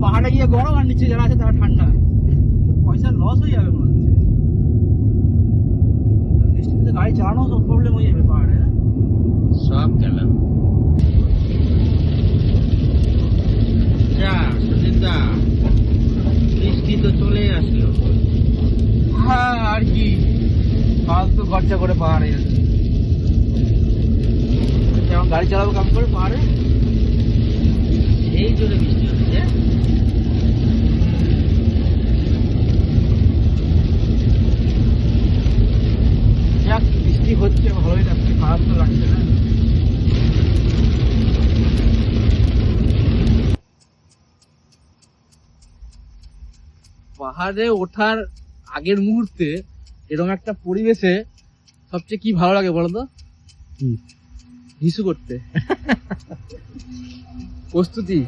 পাহাড়ে গিয়ে গরম আর নিচে যারা আছে তারা ঠান্ডা, পয়সা লস হয়ে যাবে মনে হচ্ছে। বৃষ্টিতে গাড়ি চালানো সব প্রবলেম হয়ে যাবে পাহাড়ে। সব গেল। যা সুজিতা, বৃষ্টি তো চলে আসলো। হ্যাঁ আর কি, ফালতু খরচা করে পাহাড়ে যাচ্ছে। যেমন গাড়ি চালাবো কাম করে পাহাড়ে, এই জোরে বৃষ্টি হচ্ছে। যাক বৃষ্টি হচ্ছে ভালোই লাগছে, খারাপ তো লাগছে না। পাহাড়ে ওঠার আগের মুহূর্তে এরকম একটা পরিবেশে সবচেয়ে কি ভালো লাগে বলতো? হিসু করতে। প্রস্তুতি